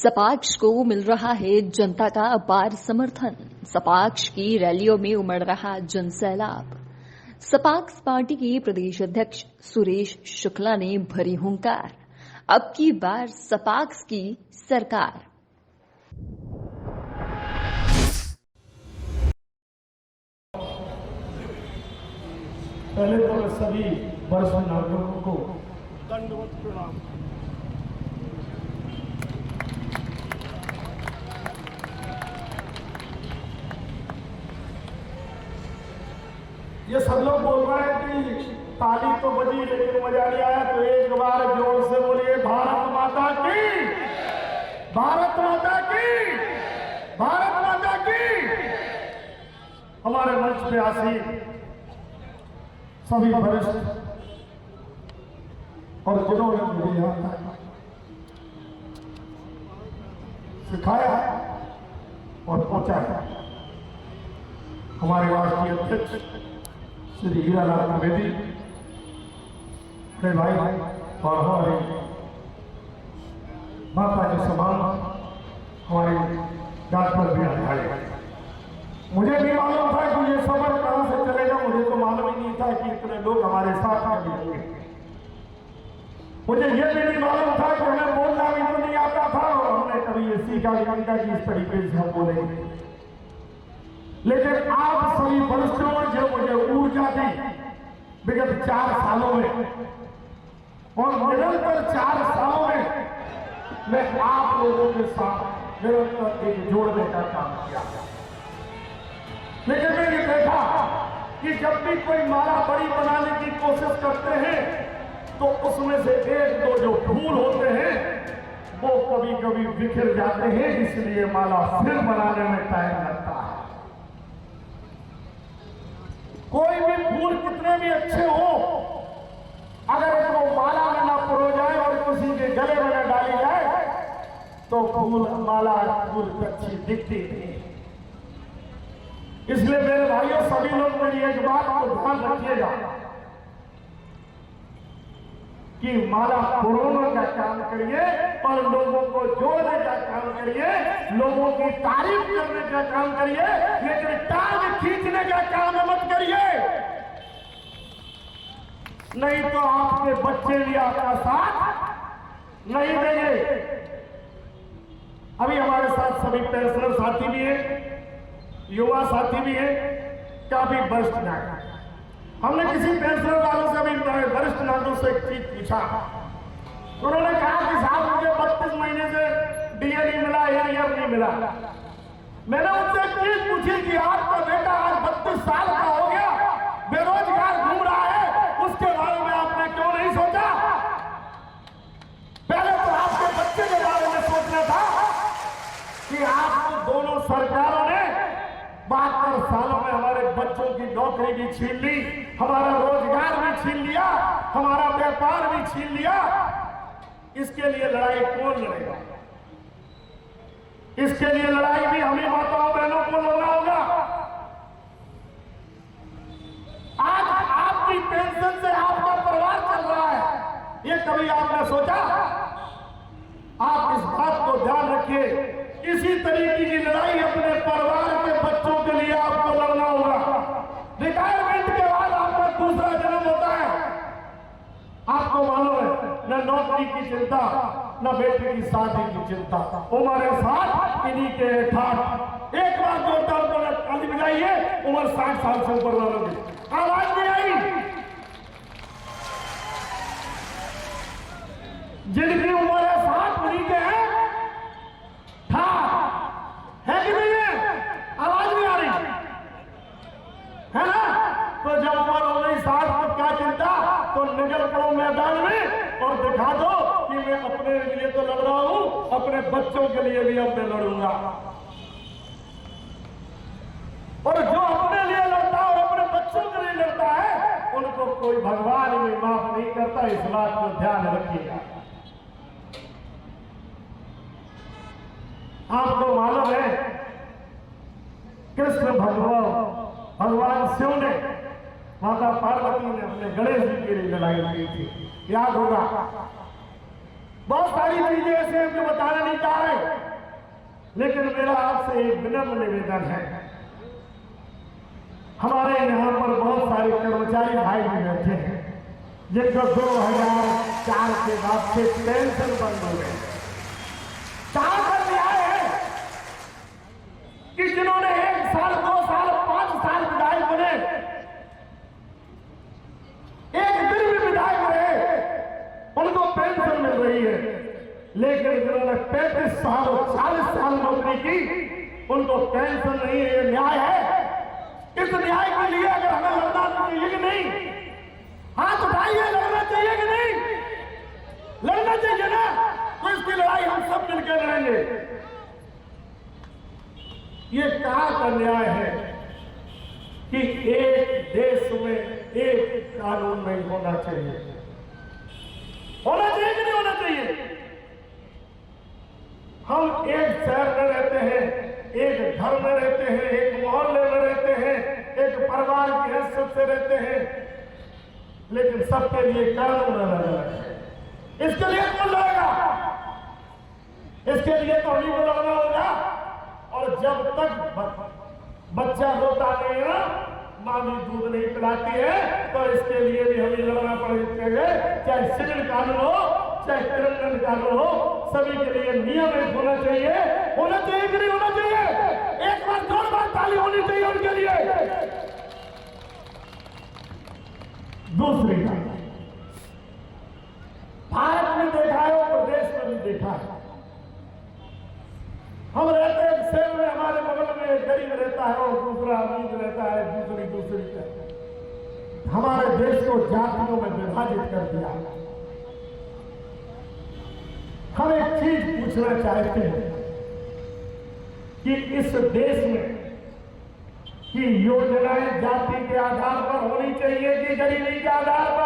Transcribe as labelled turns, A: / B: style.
A: सपाक्ष को मिल रहा है जनता का अपार समर्थन। सपाक्ष की रैलियों में उमड़ रहा जनसैलाब। सपाक्स पार्टी के प्रदेश अध्यक्ष सुरेश शुक्ला ने भरी हुंकार, अब की बार सपाक्स की सरकार।
B: पहले तो मैं सभी वरिष्ठ नागरिकों को दंडवत प्रणाम। ये सब लोग बोल रहे हैं कि ताली तो बजी लेकिन मजा नहीं आया, तो एक बार जोर से बोलिए भारत माता की, भारत माता की, भारत माता की। हमारे मंच पे आसीन सभी वरिष्ठ और जिन्होंने मुझे यहाँ तक सिखाया और पहुंचाया, हमारे राष्ट्रीय अध्यक्ष श्री हीरालाल त्रिवेदी, बड़े भाई और हमारे माता के समान हमारे डॉक्टर भी भाई। मुझे भी मालूम था कि ये सफर कहां से चलेगा, मुझे तो मालूम ही नहीं था कि इतने लोग हमारे साथ आएंगे। मुझे ये भी नहीं मालूम था कि हमें बोलना भी तो नहीं आता था और हमने कभी ये सीखा भी नहीं था कि इस तरीके से हम बोलेंगे। लेकिन आप सभी वरिष्ठों ने जो मुझे ऊर्जा दी विगत 4 सालों में, और निरंतर 4 सालों में मैं आप लोगों के साथ निरंतर एक जोड़ने का काम किया। लेकिन मैंने देखा कि जब भी कोई माला बड़ी बनाने की कोशिश करते हैं तो उसमें से 1-2 जो फूल होते हैं वो कभी कभी बिखर जाते हैं, इसलिए माला फिर बनाने में टाइम लगता है। कोई भी फूल कितने भी अच्छे हो, अगर उसको माला में ना परो जाए और किसी के गले में न डाली जाए तो फूल माला फूल अच्छी दिखती नहीं। इसलिए मेरे भाइयों, सभी लोग मेरी एक बात को ध्यान रखिएगा कि माला परोने का काम करिए और लोगों को जोड़ने का काम करिए, लोगों की तारीफ करने का काम करिए, लेकिन टांग खींचने का काम मत करिए, नहीं तो आपके बच्चे भी आपका साथ नहीं देंगे। अभी हमारे साथ सभी पेंशनर साथी भी है, युवा साथी भी है, काफी वरिष्ठ नागरिक। हमने किसी पेंशनर वालों से भी वरिष्ठ नागरिकों से एक चीज पूछा, उन्होंने कहा कि साहब मुझे 32 महीने से डीए नहीं मिला, एरियर नहीं मिला। मैंने उनसे एक चीज पूछी कि आपका बेटा आज 32 साल का हो गया, बेरोजगार घूम रहा है, उसके बारे में आपने क्यों नहीं सोचा? पहले तो आपके बच्चे के बारे में सोचना था कि आपको दोनों सरकारों ने 72 सालों में हमारे बच्चों की नौकरी भी छीन ली, हमारा रोजगार भी छीन लिया, हमारा व्यापार भी छीन लिया। इसके लिए लड़ाई कौन लड़ेगा? इसके लिए लड़ाई भी हमें माताओं बहनों को लड़ना होगा। आज आपकी पेंशन से आपका परिवार चल रहा है, ये कभी आपने सोचा? आप इस बात को ध्यान रखिए, इसी तरीके की लड़ाई अपने परिवार के बच्चों के लिए आपको लड़ना होगा। रिटायरमेंट के बाद आपका दूसरा जन्म होता है। आपको मालूम है, न नौकरी की चिंता, न बेटे की शादी की चिंता, उम्र 60 इन्हीं के 68। एक बार जोरदार को ताली बजाइए, उम्र 60 साल से ऊपर वालों की आवाज नहीं आई। जिनकी उम्र है 60 उन्हीं के हैं है कि नहीं है? आवाज नहीं आ रही है ना? तो जब उम्र हो गई 60 तो क्या चिंता, तो निकल पड़ो मैदान में और दिखा दो कि मैं अपने लिए तो लड़ रहा हूं, अपने बच्चों के लिए भी अब मैं लड़ूंगा। और जो अपने लिए लड़ता है और अपने बच्चों के लिए लड़ता है, उनको कोई भगवान भी माफ नहीं करता। इस बात को ध्यान रखिएगा। आपको मालूम है, कृष्ण भगवान शिव ने माता पार्वती ने अपने गणेश जी के लिए लड़ाई लड़ी थी, याद होगा। बहुत सारी चीजें ऐसे हैं जो बताना नहीं चाह रहे, लेकिन मेरा आपसे एक विनम्र निवेदन है, हमारे यहाँ पर बहुत सारे कर्मचारी भाई भी बैठे हैं जिनको 2004 के बाद से पेंशन बंद हो गई। कहां पर न्याय है कि जिन्होंने 1 साल 2 साल 5 साल विधायक बने, एक दिन भी विधायक रहे, उनको पेंशन मिल रही है, लेकिन जिन्होंने 35 साल 40 साल नौकरी की उनको पेंशन नहीं है। ये न्याय है? इस न्याय के लिए अगर हमें लड़ना चाहिए कि नहीं? हाथ उठाइए, लड़ना चाहिए कि नहीं? लड़ना चाहिए ना, तो इसकी लड़ाई हम सब मिलकर लड़ेंगे। ये कहां का न्याय है कि एक देश में एक कानून नहीं होना चाहिए? होना चाहिए कि नहीं होना चाहिए? हम एक शहर में रहते हैं, एक घर में रहते हैं, एक मोहल्ले में रहते हैं, एक परिवार की हैसियत से रहते हैं, लेकिन सबके लिए कानून अलग है। इसके लिए कौन लड़ेगा? इसके लिए तो हम ही को लड़ना होगा। और जब तक बच्चा रोता नहीं है, मां भी दूध नहीं पिलाती है, तो इसके लिए भी हमें लड़ना पड़ेगा। चाहे सिविल कानून हो, चाहे क्रिमिनल कानून हो, सभी के लिए नियम एक होना चाहिए। होना चाहिए कि नहीं होना चाहिए? एक बार 2 बार ताली होनी चाहिए उनके लिए। दूसरी बात, भारत में देखा है और प्रदेश में भी देखा है, हम रहते हैं शहर में, हमारे बगल में एक गरीब रहता है और दूसरा अमीर रहता है, दूसरी का। हमारे देश को जातियों में विभाजित कर दिया। हम एक चीज पूछना चाहते हैं कि इस देश में की योजनाएं जाति के आधार पर होनी चाहिए कि गरीबी के आधार पर?